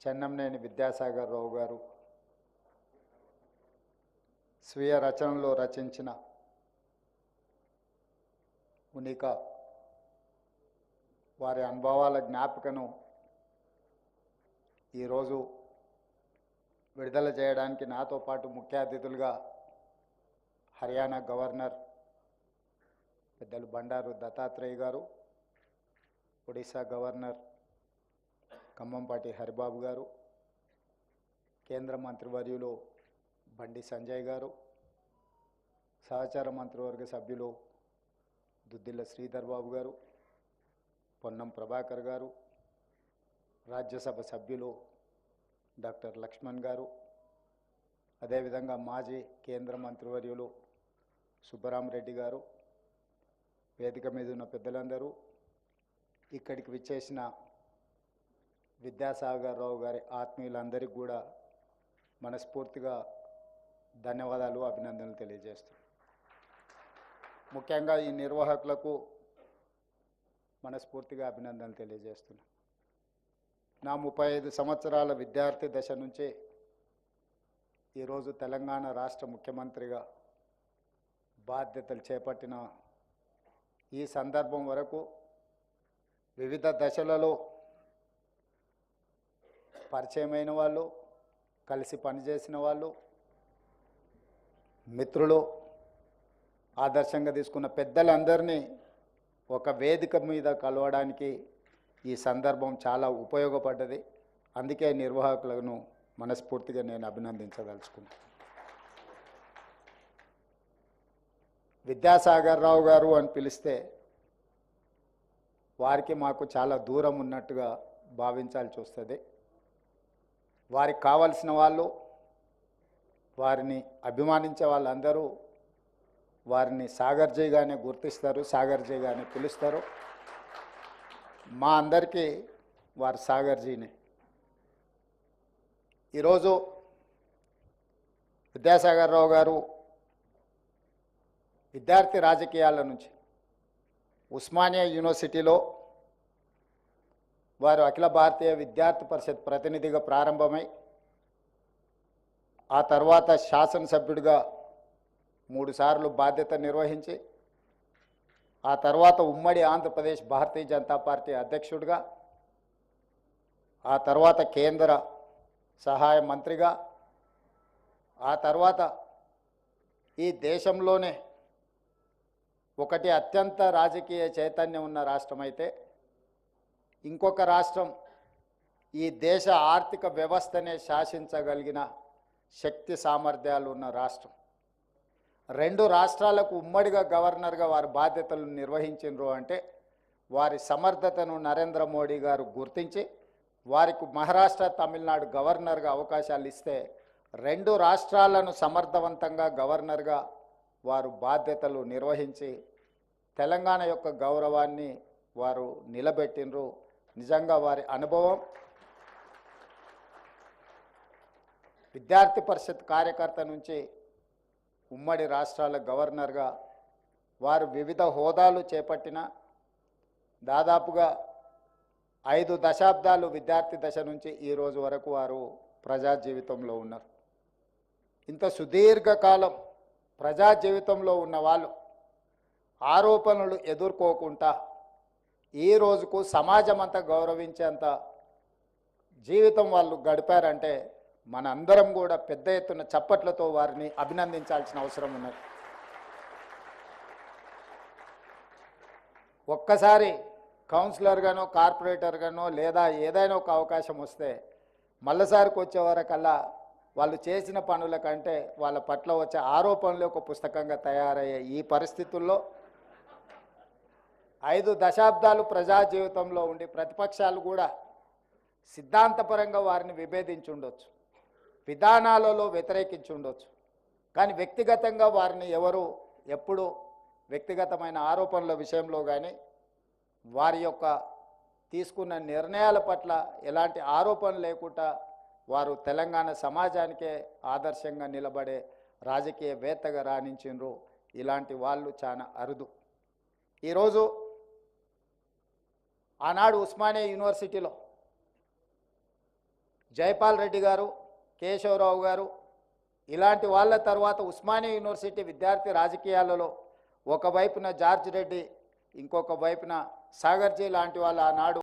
చెన్నంనేని విద్యాసాగర్ రావు గారు స్వీయ రచనలో రచించిన ఉనిక వారి అనుభవాల జ్ఞాపికను ఈరోజు విడుదల చేయడానికి నాతో పాటు ముఖ్య అతిథులుగా హర్యానా గవర్నర్ పెద్దలు బండారు దత్తాత్రేయ గారు, ఒడిశా గవర్నర్ ఖమ్మంపాటి హరిబాబు గారు, కేంద్ర మంత్రివర్యులు బండి సంజయ్ గారు, సహచార మంత్రివర్గ సభ్యులు దుద్దిల్ల శ్రీధర్ బాబు గారు, పొన్నం ప్రభాకర్ గారు, రాజ్యసభ సభ్యులు డాక్టర్ లక్ష్మణ్ గారు, అదేవిధంగా మాజీ కేంద్ర మంత్రివర్యులు సుబ్బరామరెడ్డి గారు, వేదిక మీద ఉన్న పెద్దలందరూ, ఇక్కడికి విచ్చేసిన విద్యాసాగర్ రావు గారి ఆత్మీయులందరికీ కూడా మనస్ఫూర్తిగా ధన్యవాదాలు, అభినందనలు తెలియజేస్తున్నాను. ముఖ్యంగా ఈ నిర్వాహకులకు మనస్ఫూర్తిగా అభినందనలు తెలియజేస్తున్నాను. నా 35 సంవత్సరాల విద్యార్థి దశ నుంచే ఈరోజు తెలంగాణ రాష్ట్ర ముఖ్యమంత్రిగా బాధ్యతలు చేపట్టిన ఈ సందర్భం వరకు వివిధ దశలలో పరిచయమైన వాళ్ళు, కలిసి పనిచేసిన వాళ్ళు, మిత్రులు, ఆదర్శంగా తీసుకున్న పెద్దలందరినీ ఒక వేదిక మీద కలవడానికి ఈ సందర్భం చాలా ఉపయోగపడ్డది. అందుకే నిర్వాహకులను మనస్ఫూర్తిగా నేను అభినందించదలుచుకున్నాను. విద్యాసాగర్ రావు గారు అని పిలిస్తే వారికి మాకు చాలా దూరం ఉన్నట్టుగా భావించాల్సి వస్తుంది. వారికి కావలసిన వాళ్ళు, వారిని అభిమానించే వాళ్ళందరూ వారిని సాగర్జీగానే గుర్తిస్తారు, సాగర్జీగానే పిలుస్తారు. మా అందరికీ వారు సాగర్జీనే. ఈరోజు విద్యాసాగర్ రావు గారు విద్యార్థి రాజకీయాల నుంచి ఉస్మానియా యూనివర్సిటీలో వారు అఖిల భారతీయ విద్యార్థి పరిషత్ ప్రతినిధిగా ప్రారంభమై ఆ తర్వాత శాసనసభ్యుడిగా 3 సార్లు బాధ్యత నిర్వహించి ఆ తర్వాత ఉమ్మడి ఆంధ్రప్రదేశ్ భారతీయ జనతా పార్టీ అధ్యక్షుడిగా, ఆ తర్వాత కేంద్ర సహాయ మంత్రిగా, ఆ తర్వాత ఈ దేశంలోనే ఒకటి అత్యంత రాజకీయ చైతన్యం ఉన్న రాష్ట్రం అయితే ఇంకొక రాష్ట్రం ఈ దేశ ఆర్థిక వ్యవస్థనే శాసించగలిగిన శక్తి సామర్థ్యాలు ఉన్న రాష్ట్రం. 2 రాష్ట్రాలకు ఉమ్మడిగా గవర్నర్గా వారి బాధ్యతలు నిర్వహించారు అంటే వారి సమర్థతను నరేంద్ర మోడీ గారు గుర్తించి వారికి మహారాష్ట్ర, తమిళనాడు గవర్నర్గా అవకాశాలు ఇస్తే 2 రాష్ట్రాలను సమర్థవంతంగా గవర్నర్గా వారు బాధ్యతలు నిర్వహించి తెలంగాణ యొక్క గౌరవాన్ని వారు నిలబెట్టినరు. నిజంగా వారి అనుభవం, విద్యార్థి పరిషత్ కార్యకర్త నుంచి ఉమ్మడి రాష్ట్రాల గవర్నర్గా వారు వివిధ హోదాలు చేపట్టిన దాదాపుగా 5 దశాబ్దాలు విద్యార్థి దశ నుంచి ఈ రోజు వరకు వారు ప్రజా జీవితంలో ఉన్నారు. ఇంత సుదీర్ఘకాలం ప్రజా జీవితంలో ఉన్న వాళ్ళు ఆరోపణలు ఎదుర్కోకుండా ఈ రోజుకు సమాజం అంతా గౌరవించేంత జీవితం వాళ్ళు గడిపారంటే మన అందరం కూడా పెద్ద ఎత్తున చప్పట్లతో వారిని అభినందించాల్సిన అవసరం ఉన్నది. ఒక్కసారి కౌన్సిలర్గానో, కార్పొరేటర్గానో లేదా ఏదైనా ఒక అవకాశం వస్తే మళ్ళీసారికి వచ్చే వరకల్లా వాళ్ళు చేసిన పనుల కంటే వాళ్ళ పట్ల వచ్చే ఆరోపణలు ఒక పుస్తకంగా తయారయ్యే ఈ పరిస్థితుల్లో 5 దశాబ్దాలు ప్రజా జీవితంలో ఉండి ప్రతిపక్షాలు కూడా సిద్ధాంతపరంగా వారిని విభేదించి ఉండొచ్చు, విధానాలలో వ్యతిరేకించి ఉండొచ్చు, కానీ వ్యక్తిగతంగా వారిని ఎవరు ఎప్పుడు వ్యక్తిగతమైన ఆరోపణల విషయంలో కానీ వారి యొక్క తీసుకున్న నిర్ణయాల పట్ల ఎలాంటి ఆరోపణ లేకుండా వారు తెలంగాణ సమాజానికే ఆదర్శంగా నిలబడే రాజకీయవేత్తగా రాణించిండ్రు. ఇలాంటి వాళ్ళు చాలా అరుదు. ఈరోజు ఆనాడు ఉస్మానియా యూనివర్సిటీలో జైపాల్ రెడ్డి గారు, కేశవరావు గారు ఇలాంటి వాళ్ళ తర్వాత ఉస్మానియా యూనివర్సిటీ విద్యార్థి రాజకీయాలలో ఒకవైపున జార్జ్ రెడ్డి, ఇంకొక వైపున సాగర్జీ లాంటి వాళ్ళు ఆనాడు